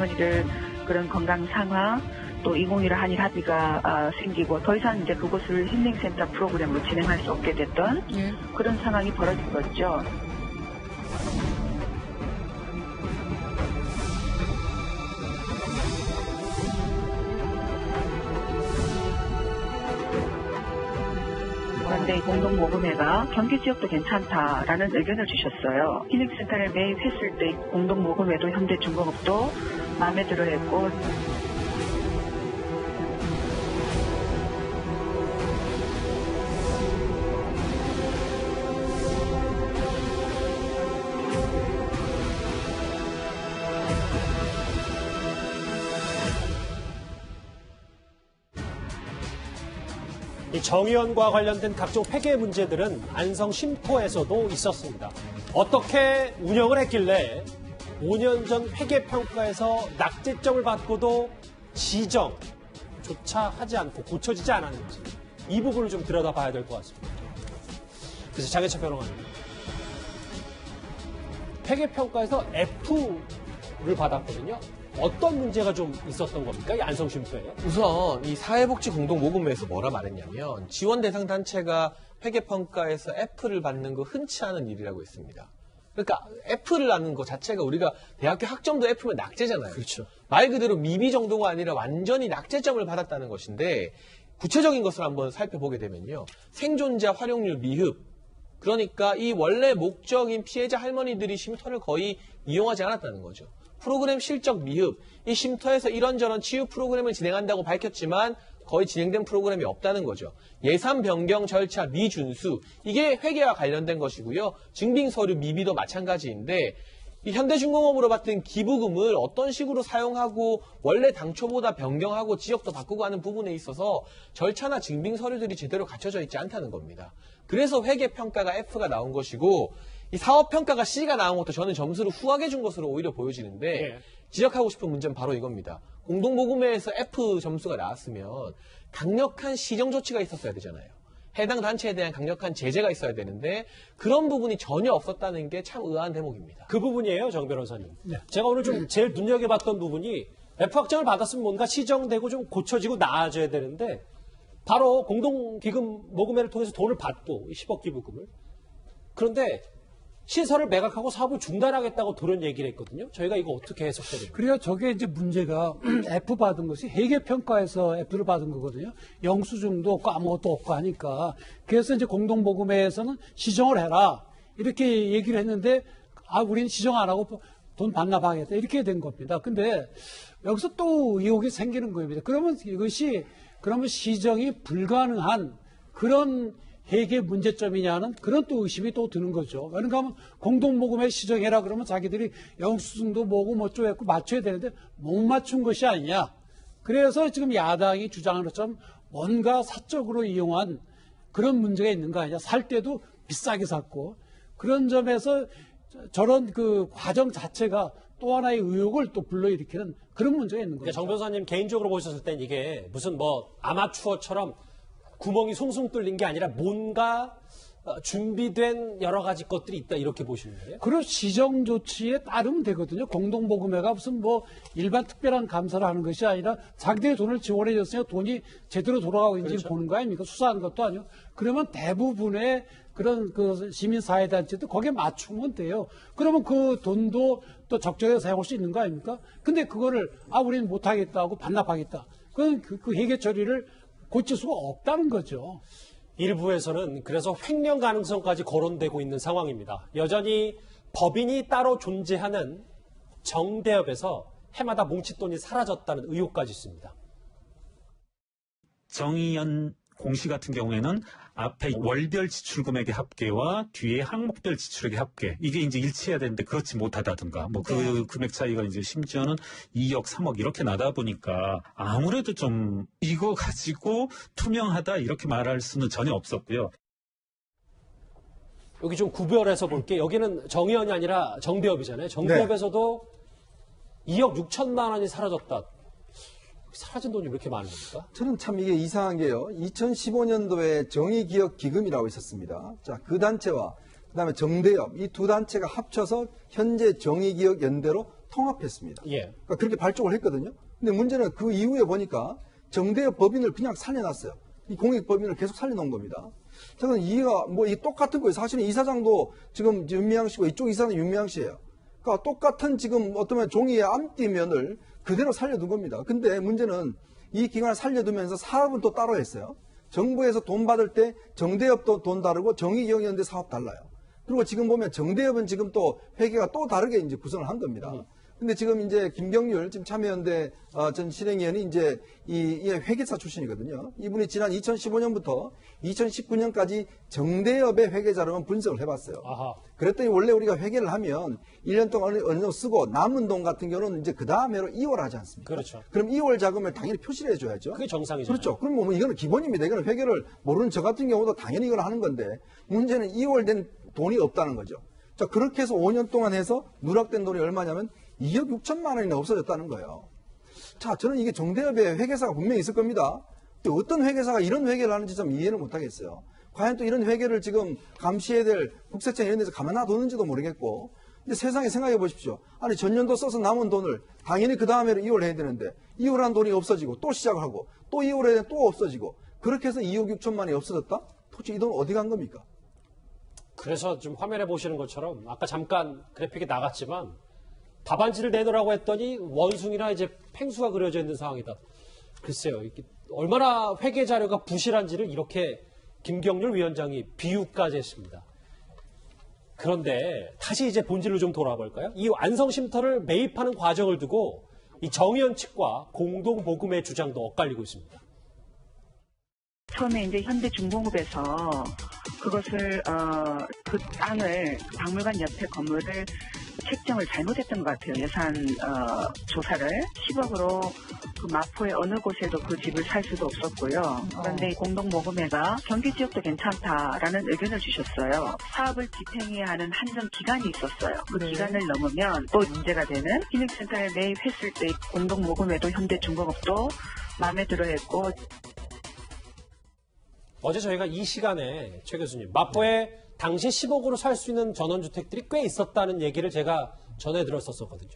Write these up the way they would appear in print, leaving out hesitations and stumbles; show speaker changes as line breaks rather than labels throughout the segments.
할머니들 그런 건강 상황 또 2015 한일 합의가 생기고 더 이상 이제 그곳을 힐링센터 프로그램으로 진행할 수 없게 됐던 그런 상황이 벌어진 거죠. 그런데 이 공동모금회가 경기 지역도 괜찮다라는 의견을 주셨어요. 힐링센터를 매입했을 때 공동모금회도 현대중공업도 마음에 들어했고
이 정의원과 관련된 각종 회계 문제들은 안성 쉼터에서도 있었습니다. 어떻게 운영을 했길래 5년 전 회계평가에서 낙제점을 받고도 지정조차 하지 않고 고쳐지지 않았는지 이 부분을 좀 들여다봐야 될 것 같습니다. 그래서 장혜철 변호사님, 회계평가에서 F를 받았거든요. 어떤 문제가 좀 있었던 겁니까? 이 안성 쉼터에?
우선 이 사회복지공동모금회에서 뭐라 말했냐면 지원 대상 단체가 회계평가에서 F를 받는 거 흔치 않은 일이라고 했습니다. 그러니까 F를 받는 거 자체가 우리가 대학교 학점도 F면 낙제잖아요.
그렇죠.
말 그대로 미비 정도가 아니라 완전히 낙제점을 받았다는 것인데 구체적인 것을 한번 살펴보게 되면요. 생존자 활용률 미흡. 그러니까 이 원래 목적인 피해자 할머니들이 쉼터를 거의 이용하지 않았다는 거죠. 프로그램 실적 미흡, 이 쉼터에서 이런저런 치유 프로그램을 진행한다고 밝혔지만 거의 진행된 프로그램이 없다는 거죠. 예산 변경 절차 미준수, 이게 회계와 관련된 것이고요. 증빙 서류 미비도 마찬가지인데 이 현대중공업으로 받은 기부금을 어떤 식으로 사용하고 원래 당초보다 변경하고 지역도 바꾸고 하는 부분에 있어서 절차나 증빙 서류들이 제대로 갖춰져 있지 않다는 겁니다. 그래서 회계평가가 F가 나온 것이고 이 사업평가가 C가 나온 것도 저는 점수를 후하게 준 것으로 오히려 보여지는데 지적하고 싶은 문제는 바로 이겁니다. 공동모금회에서 F 점수가 나왔으면 강력한 시정조치가 있었어야 되잖아요. 해당 단체에 대한 강력한 제재가 있어야 되는데 그런 부분이 전혀 없었다는 게 참 의아한 대목입니다.
그 부분이에요, 정 변호사님. 네. 제가 오늘 좀 제일 눈여겨봤던 부분이 F 확정을 받았으면 뭔가 시정되고 좀 고쳐지고 나아져야 되는데 바로 공동기금 모금회를 통해서 돈을 받고 10억 기부금을. 그런데 시설을 매각하고 사업을 중단하겠다고 그런 얘기를 했거든요. 저희가 이거 어떻게 해석해야 됩니까?
그래야 저게 이제 문제가 F 받은 것이 회계평가에서 F를 받은 거거든요. 영수증도 없고 아무것도 없고 하니까. 그래서 이제 공동모금회에서는 시정을 해라. 이렇게 얘기를 했는데, 우리는 시정 안 하고 돈 반납하겠다. 이렇게 된 겁니다. 근데 여기서 또 의혹이 생기는 겁니다. 그러면 그러면 시정이 불가능한 그런 회계 문제점이냐는 그런 또 의심이 또 드는 거죠. 그러니까 하면 공동모금회 시정해라 그러면 자기들이 영수증도 뭐고 뭐 쪼했고 맞춰야 되는데 못 맞춘 것이 아니냐. 그래서 지금 야당이 주장하는 것처럼 뭔가 사적으로 이용한 그런 문제가 있는 거 아니냐. 살 때도 비싸게 샀고 그런 점에서 저런 그 과정 자체가 또 하나의 의혹을 또 불러일으키는 그런 문제가 있는 거죠.
정 변호사님 개인적으로 보셨을 땐 이게 무슨 뭐 아마추어처럼 구멍이 송송 뚫린 게 아니라 뭔가 준비된 여러 가지 것들이 있다 이렇게 보시는 거예요?
그런 시정 조치에 따르면 되거든요. 공동모금회가 무슨 뭐 일반 특별한 감사를 하는 것이 아니라 자기들의 돈을 지원해 줬으니까 돈이 제대로 돌아가고 있는지
그렇죠.
보는 거 아닙니까? 수사하는 것도 아니고. 그러면 대부분의 그런 그 시민사회단체도 거기에 맞추면 돼요. 그러면 그 돈도 또 적절하게 사용할 수 있는 거 아닙니까? 근데 그거를 우리는 못하겠다 하고 반납하겠다. 그건 그 회계 처리를 고칠 수가 없다는 거죠.
일부에서는 그래서 횡령 가능성까지 거론되고 있는 상황입니다. 여전히 법인이 따로 존재하는 정대협에서 해마다 뭉칫돈이 사라졌다는 의혹까지 있습니다.
정의연 공시 같은 경우에는 앞에 월별 지출 금액의 합계와 뒤에 항목별 지출액의 합계 이게 이제 일치해야 되는데 그렇지 못하다든가 뭐 그 금액 차이가 이제 심지어는 2억, 3억 이렇게 나다 보니까 아무래도 좀 이거 가지고 투명하다 이렇게 말할 수는 전혀 없었고요.
여기 좀 구별해서 볼게. 여기는 정의원이 아니라 정대협이잖아요. 정대협에서도 2억 6천만 원이 사라졌다. 사라진 돈이 왜 이렇게 많은 겁니까?
저는 참 이게 이상한 게요. 2015년도에 정의기억기금이라고 있었습니다. 자, 그 단체와 그다음에 정대협 이 두 단체가 합쳐서 현재 정의기억연대로 통합했습니다.
예.
그러니까 그렇게 발족을 했거든요. 근데 문제는 그 이후에 보니까 정대협 법인을 그냥 살려놨어요. 이 공익법인을 계속 살려놓은 겁니다. 저는 이해가 이 똑같은 거예요. 사실은 이사장도 지금 윤미향 씨고 이쪽 이사는 윤미향 씨예요. 그러니까 똑같은 지금 어쩌면 종이의 앞뒤면을 그대로 살려둔 겁니다. 근데 문제는 이 기관을 살려두면서 사업은 또 따로 했어요. 정부에서 돈 받을 때 정대협도 돈 다르고 정의기억연대 사업 달라요. 그리고 지금 보면 정대협은 지금 또 회계가 또 다르게 이제 구성을 한 겁니다. 근데 지금 이제 김경률 지금 참여연대 전 실행위원이 이제 이 회계사 출신이거든요. 이분이 지난 2015년부터 2019년까지 정대협의 회계 자료만 분석을 해봤어요.
아하.
그랬더니 원래 우리가 회계를 하면 1년 동안 어느 정도 쓰고 남은 돈 같은 경우는 이제 그 다음에로 이월하지 않습니까?
그렇죠.
그럼 이월 자금을 당연히 표시를 해줘야죠.
그게 정상이죠.
그렇죠. 그럼 뭐 이거는 기본입니다. 이거는 회계를 모르는 저 같은 경우도 당연히 이걸 하는 건데 문제는 이월된 돈이 없다는 거죠. 자, 그렇게 해서 5년 동안 해서 누락된 돈이 얼마냐면 2억 6천만 원이나 없어졌다는 거예요. 자, 저는 이게 정대협의 회계사가 분명히 있을 겁니다. 어떤 회계사가 이런 회계를 하는지 좀 이해를 못하겠어요. 과연 또 이런 회계를 지금 감시해야 될 국세청 이런 데서 가만 놔두는지도 모르겠고. 근데 세상에 생각해 보십시오. 아니, 전년도 써서 남은 돈을 당연히 그 다음에는 이월해야 되는데 이월한 돈이 없어지고 또 시작을 하고 또 이월해야 되는데 또 없어지고 그렇게 해서 2억 6천만 원이 없어졌다? 도대체 이 돈 어디 간 겁니까?
그래서 좀 화면에 보시는 것처럼 아까 잠깐 그래픽이 나갔지만 답안지를 내놓으라고 했더니 원숭이나 이제 팽수가 그려져 있는 상황이다. 글쎄요. 이게 얼마나 회계 자료가 부실한지를 이렇게 김경률 위원장이 비유까지 했습니다. 그런데 다시 이제 본질로 좀 돌아볼까요? 이 완성쉼터를 매입하는 과정을 두고 이 정의연 측과 공동보금의 주장도 엇갈리고 있습니다.
처음에 이제 현대중공업에서 그것을 그 땅을 박물관 옆에 건물을 책정을 잘못했던 것 같아요. 예산 조사를 10억으로 그 마포의 어느 곳에도 그 집을 살 수도 없었고요. 그런데 공동모금회가 경기 지역도 괜찮다라는 의견을 주셨어요. 사업을 집행해야 하는 한정 기간이 있었어요. 그 기간을 넘으면 또 문제가 되는 기능센터에 매입했을 때 공동모금회도 현대중공업도 마음에 들어했고.
어제 저희가 이 시간에 최 교수님 마포에 당시 10억으로 살 수 있는 전원주택들이 꽤 있었다는 얘기를 제가 전해 들었었거든요.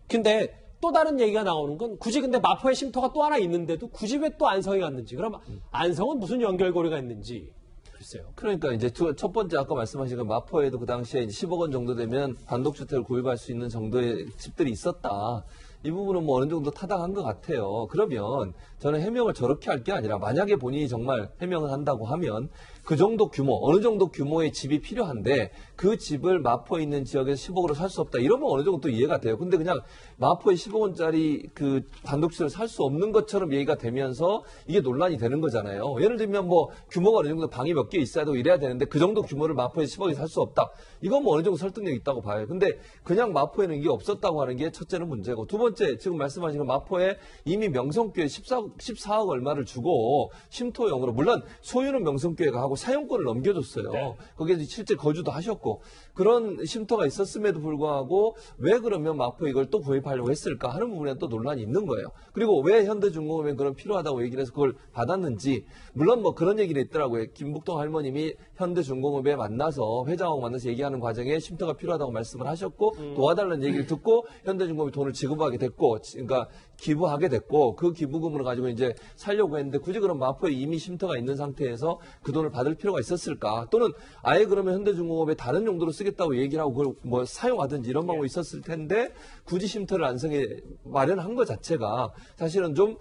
근데 또 다른 얘기가 나오는 건 굳이 근데 마포에 쉼터가 또 하나 있는데도 굳이 왜 또 안성이 갔는지, 그럼 안성은 무슨 연결고리가 있는지 글쎄요.
그러니까 이제 첫 번째 아까 말씀하신 건 마포에도 그 당시에 10억 원 정도 되면 단독주택을 구입할 수 있는 정도의 집들이 있었다. 이 부분은 뭐 어느 정도 타당한 것 같아요. 그러면 저는 해명을 저렇게 할 게 아니라 만약에 본인이 정말 해명을 한다고 하면 그 정도 규모, 어느 정도 규모의 집이 필요한데 그 집을 마포에 있는 지역에서 10억으로 살 수 없다. 이러면 어느 정도 또 이해가 돼요. 근데 그냥 마포에 10억 원짜리 그 단독주택을 살 수 없는 것처럼 얘기가 되면서 이게 논란이 되는 거잖아요. 예를 들면 뭐 규모가 어느 정도 방이 몇 개 있어야 되고 이래야 되는데 그 정도 규모를 마포에 10억에 살 수 없다. 이건 뭐 어느 정도 설득력 있다고 봐요. 근데 그냥 마포에는 이게 없었다고 하는 게 첫째는 문제고, 두 번째 지금 말씀하신 건 마포에 이미 명성교회 14억 얼마를 주고 쉼터용으로, 물론 소유는 명성교회가 하고 사용권을 넘겨줬어요.
네.
거기에 실제 거주도 하셨고 그런 쉼터가 있었음에도 불구하고 왜 그러면 마포에 이걸 또 구입하려고 했을까 하는 부분에 또 논란이 있는 거예요. 그리고 왜 현대중공업에 그런 필요하다고 얘기를 해서 그걸 받았는지, 물론 뭐 그런 얘기를 있더라고요. 김북동 할머님이 현대중공업에 만나서 회장하고 만나서 얘기하는 과정에 쉼터가 필요하다고 말씀을 하셨고 도와달라는 얘기를 듣고 현대중공업이 돈을 지급하게 됐고, 그러니까 기부하게 됐고 그 기부금을 가지고 이제 살려고 했는데 굳이 그럼 마포에 이미 쉼터가 있는 상태에서 그 돈을 받을 필요가 있었을까? 또는 아예 그러면 현대중공업에 다른 용도로 쓰겠다고 얘기를 하고 그걸 뭐 사용하든지 이런 방법이 있었을 텐데 굳이 쉼터를 안성에 마련한 것 자체가 사실은 좀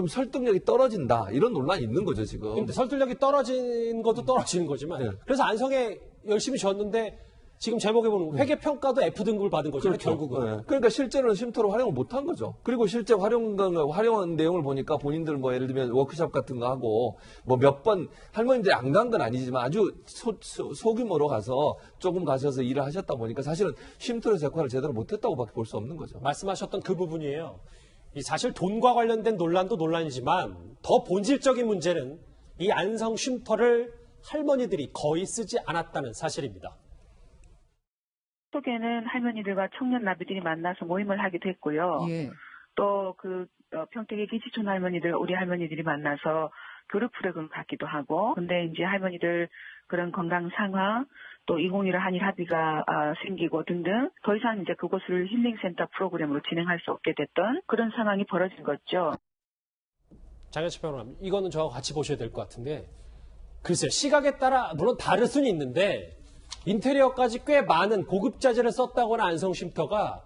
설득력이 떨어진다, 이런 논란이 있는 거죠 지금.
근데 설득력이 떨어진 것도 떨어지는 거지만
네.
그래서 안성에 열심히 졌는데 지금 제목에 보면 회계평가도 F등급을 받은 거잖아요.
그렇죠.
결국은.
네. 그러니까 실제로는 쉼터로 활용을 못한 거죠. 그리고 실제 활용한 내용을 보니까 본인들 뭐 예를 들면 워크숍 같은 거 하고 뭐 몇 번 할머님들이 안 간 건 아니지만 아주 소규모로 가서 조금 가셔서 일을 하셨다 보니까 사실은 쉼터에서 역할을 제대로 못했다고 밖에 볼 수 없는 거죠.
말씀하셨던 그 부분이에요. 이 사실 돈과 관련된 논란도 논란이지만 더 본질적인 문제는 이 안성 쉼터를 할머니들이 거의 쓰지 않았다는 사실입니다.
속에는 할머니들과 청년 나비들이 만나서 모임을 하기도 했고요.
예.
또 그 평택의 기지촌 할머니들, 우리 할머니들이 만나서 교류 프로그램을 갖기도 하고, 근데 이제 할머니들 그런 건강 상황, 또 2015 한일 합의가 생기고 등등 더 이상 이제 그곳을 힐링센터 프로그램으로 진행할 수 없게 됐던 그런 상황이 벌어진 거죠.
장현철 평론가님, 이거는 저하고 같이 보셔야 될 것 같은데, 글쎄요, 시각에 따라 물론 다를 수는 있는데 인테리어까지 꽤 많은 고급 자재를 썼다거나 안성쉼터가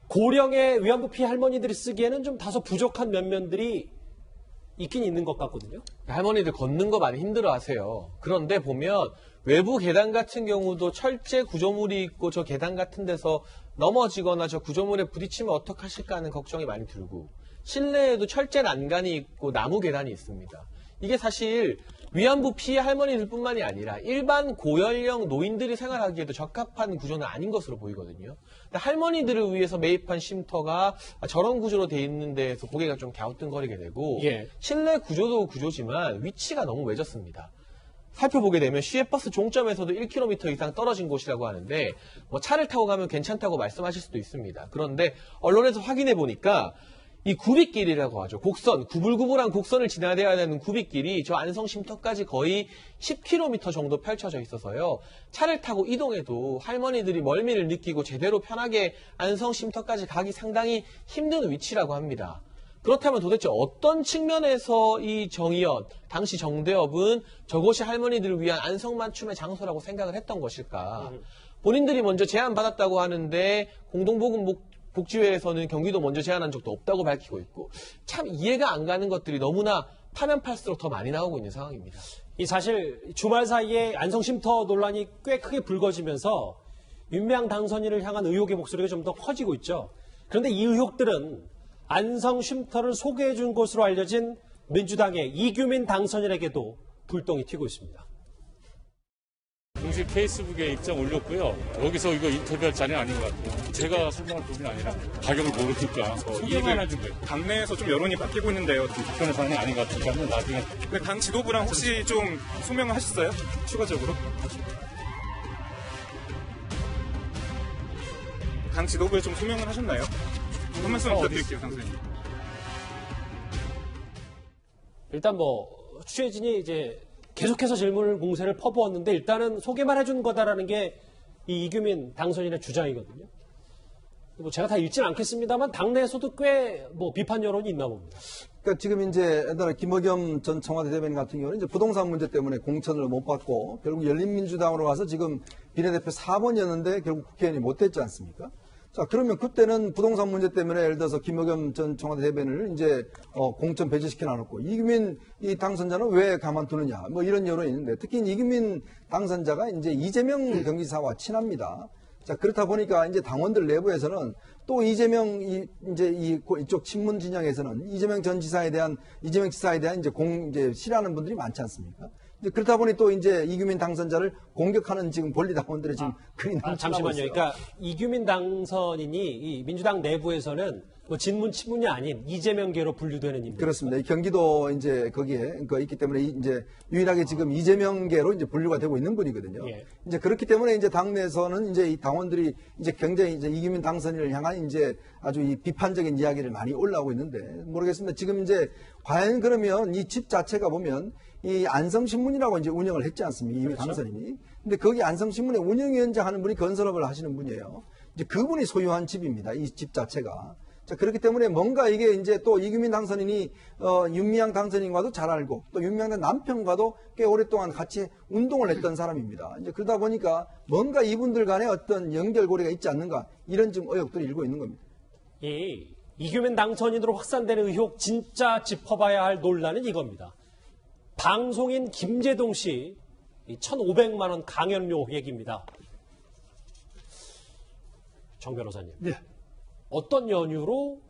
고령의 위안부 피해 할머니들이 쓰기에는 좀 다소 부족한 면면들이 있긴 있는 것 같거든요.
할머니들 걷는 거 많이 힘들어하세요. 그런데 보면 외부 계단 같은 경우도 철제 구조물이 있고 저 계단 같은 데서 넘어지거나 저 구조물에 부딪히면 어떡하실까 하는 걱정이 많이 들고, 실내에도 철제 난간이 있고 나무 계단이 있습니다. 이게 사실 위안부 피해 할머니들뿐만이 아니라 일반 고연령 노인들이 생활하기에도 적합한 구조는 아닌 것으로 보이거든요. 근데 할머니들을 위해서 매입한 쉼터가 저런 구조로 돼 있는 데에서 고개가 좀 갸우뚱거리게 되고,
예.
실내 구조도 구조지만 위치가 너무 외졌습니다. 살펴보게 되면 시외버스 종점에서도 1km 이상 떨어진 곳이라고 하는데, 뭐 차를 타고 가면 괜찮다고 말씀하실 수도 있습니다. 그런데 언론에서 확인해 보니까 이 굽이길이라고 하죠. 곡선, 구불구불한 곡선을 지나야 되는 굽이길이 저 안성쉼터까지 거의 10km 정도 펼쳐져 있어서요. 차를 타고 이동해도 할머니들이 멀미를 느끼고 제대로 편하게 안성쉼터까지 가기 상당히 힘든 위치라고 합니다. 그렇다면 도대체 어떤 측면에서 이 정의연, 당시 정대협은 저곳이 할머니들을 위한 안성맞춤의 장소라고 생각을 했던 것일까? 본인들이 먼저 제안받았다고 하는데 공동복지회에서는 경기도 먼저 제안한 적도 없다고 밝히고 있고, 참 이해가 안 가는 것들이 너무나 파면 팔수록 더 많이 나오고 있는 상황입니다.
이 사실 주말 사이에 안성쉼터 논란이 꽤 크게 불거지면서 윤미향 당선인을 향한 의혹의 목소리가 좀 더 커지고 있죠. 그런데 이 의혹들은 안성쉼터를 소개해 준 것으로 알려진 민주당의 이규민 당선인에게도 불똥이 튀고 있습니다.
공식 페이스북에 입장 올렸고요. 여기서 이거 인터뷰할 자리는 아닌 것 같아요. 제가 설명할 부분이 아니라 가격을 모르니까 소개만 해준 거예요.
당내에서 좀 여론이 바뀌고 있는데요.
좀 불편한 상황이 아닌 것 같으니까 나중에.
근데 당 지도부랑 혹시 좀 소명을 하셨어요? 추가적으로? 당 지도부에 좀 소명을 하셨나요? 한 말씀 부탁드릴게요, 당선인.
일단 취재진이 이제 계속해서 질문을 공세를 퍼부었는데 일단은 소개만 해준 거다라는 게 이 이규민 당선인의 주장이거든요. 제가 다 읽지는 않겠습니다만 당내에서도 꽤 비판 여론이 있나 봅니다.
그러니까 지금 이제 옛날에 김의겸 전 청와대 대변인 같은 경우는 이제 부동산 문제 때문에 공천을 못 받고 결국 열린민주당으로 가서 지금 비례대표 4번이었는데 결국 국회의원이 못 됐지 않습니까? 자, 그러면 그때는 부동산 문제 때문에 예를 들어서 김의겸 전 청와대 대변인을 이제 공천 배제시켜 놔놓고 이규민 이 당선자는 왜 가만두느냐 이런 여론이 있는데, 특히 이규민 당선자가 이제 이재명 경기지사와 친합니다. 자, 그렇다 보니까 이제 당원들 내부에서는 또 이재명 이쪽 친문 진영에서는 이재명 지사에 대한 이제 싫어하는 분들이 많지 않습니까? 그렇다 보니 또 이제 이규민 당선자를 공격하는 지금 권리당원들의 지금 그림
잠시만요. 그러니까 이규민 당선인이 이 민주당 내부에서는 진문 친문이 아닌 이재명계로 분류되는 인물.
그렇습니다. 이 경기도 이제 거기에 있기 때문에 이제 유일하게 지금 이재명계로 이제 분류가 되고 있는 분이거든요.
예.
이제 그렇기 때문에 이제 당내에서는 이제 이 당원들이 이제 굉장히 이제 이규민 당선인을 향한 이제 아주 이 비판적인 이야기를 많이 올라오고 있는데, 모르겠습니다. 지금 이제 과연 그러면 이 집 자체가 보면 이 안성신문이라고 이제 운영을 했지 않습니까? 이
그렇죠.
당선인이. 근데 거기 안성신문의 운영위원장 하는 분이 건설업을 하시는 분이에요. 이제 그분이 소유한 집입니다. 이 집 자체가. 자, 그렇기 때문에 뭔가 이게 이제 또 이규민 당선인이 윤미향 당선인과도 잘 알고 또 윤미향 남편과도 꽤 오랫동안 같이 운동을 했던 사람입니다. 이제 그러다 보니까 뭔가 이분들 간에 어떤 연결고리가 있지 않는가, 이런 지금 의혹들이 일고 있는 겁니다.
이규민 당선인으로 확산되는 의혹 진짜 짚어봐야 할 논란은 이겁니다. 방송인 김재동 씨 1,500만 원 강연료 얘기입니다. 정 변호사님.
네.
어떤 연유로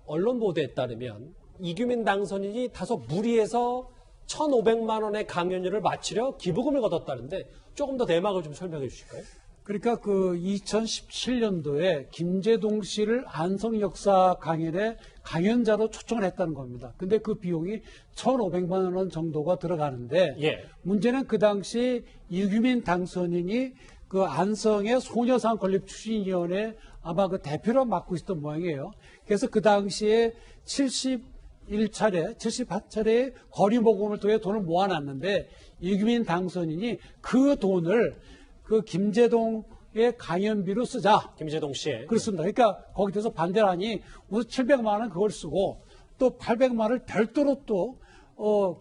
언론 보도에 따르면 이규민 당선인이 다소 무리해서 1,500만 원의 강연료를 마치려 기부금을 걷었다는데 조금 더 내막을 좀 설명해 주실까요?
그러니까 2017년도에 김재동 씨를 안성 역사 강연에 강연자로 초청을 했다는 겁니다. 근데 그 비용이 1,500만 원 정도가 들어가는데, 문제는 그 당시 이규민 당선인이 그 안성의 소녀상 건립 추진위원회 아마 그 대표로 맡고 있었던 모양이에요. 그래서 그 당시에 78차례의 거리 모금을 통해 돈을 모아놨는데 이규민 당선인이 그 돈을 그 김제동의 강연비로 쓰자.
김제동 씨의.
그렇습니다. 그러니까 거기에 대해서 반대를 하니 우선 700만 원 그걸 쓰고 또 800만 원을 별도로 또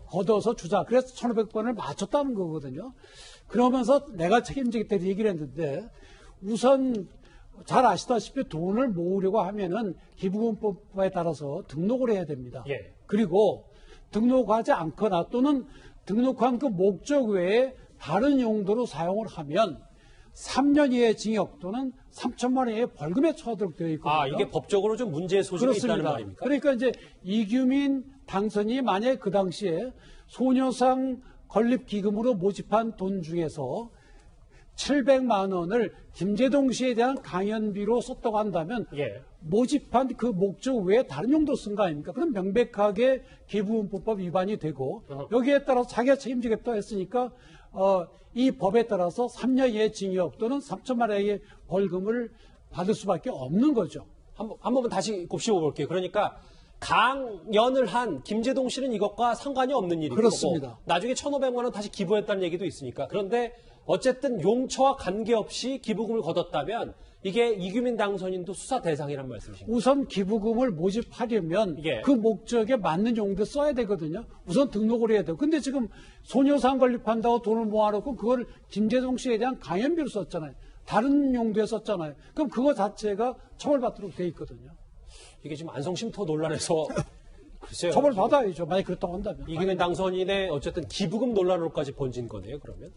걷어서 주자. 그래서 1,500번을 맞췄다는 거거든요. 그러면서 내가 책임지겠다고 얘기를 했는데 우선 잘 아시다시피 돈을 모으려고 하면은 기부금법에 따라서 등록을 해야 됩니다.
예.
그리고 등록하지 않거나 또는 등록한 그 목적 외에 다른 용도로 사용을 하면 3년 이하의 징역 또는 3천만 원 이하의 벌금에 처하도록 되어 있거든요.
아, 이게 법적으로 좀 문제의 소지가
그렇습니다.
있다는 말입니까?
그러니까 이제 이규민 당선이 만약에 그 당시에 소녀상 건립기금으로 모집한 돈 중에서 700만 원을 김제동 씨에 대한 강연비로 썼다고 한다면
예.
모집한 그 목적 외에 다른 용도로 쓴 거 아닙니까? 그럼 명백하게 기부금법 위반이 되고 여기에 따라서 자기가 책임지겠다 했으니까 이 법에 따라서 3년 이하의 징역 또는 3천만 원의 벌금을 받을 수밖에 없는 거죠.
한 번만 다시 곱씹어 볼게요. 그러니까 강연을 한 김제동 씨는 이것과 상관이 없는 일이고
그렇습니다.
나중에 1,500만 원 다시 기부했다는 얘기도 있으니까. 그런데 어쨌든 용처와 관계없이 기부금을 걷었다면 이게 이규민 당선인도 수사 대상이란 말씀이신가요?
우선 기부금을 모집하려면
예.
그 목적에 맞는 용도에 써야 되거든요. 우선 등록을 해야 돼요. 근데 지금 소녀상 건립한다고 돈을 모아놓고 그걸 김제동 씨에 대한 강연비로 썼잖아요. 다른 용도에 썼잖아요. 그럼 그거 자체가 처벌받도록 돼 있거든요.
이게 지금 안성쉼터 논란에서 글쎄요.
처벌받아야죠. 만약 그렇다고 한다면.
이규민 당선인의 어쨌든 기부금 논란으로까지 번진 거네요, 그러면.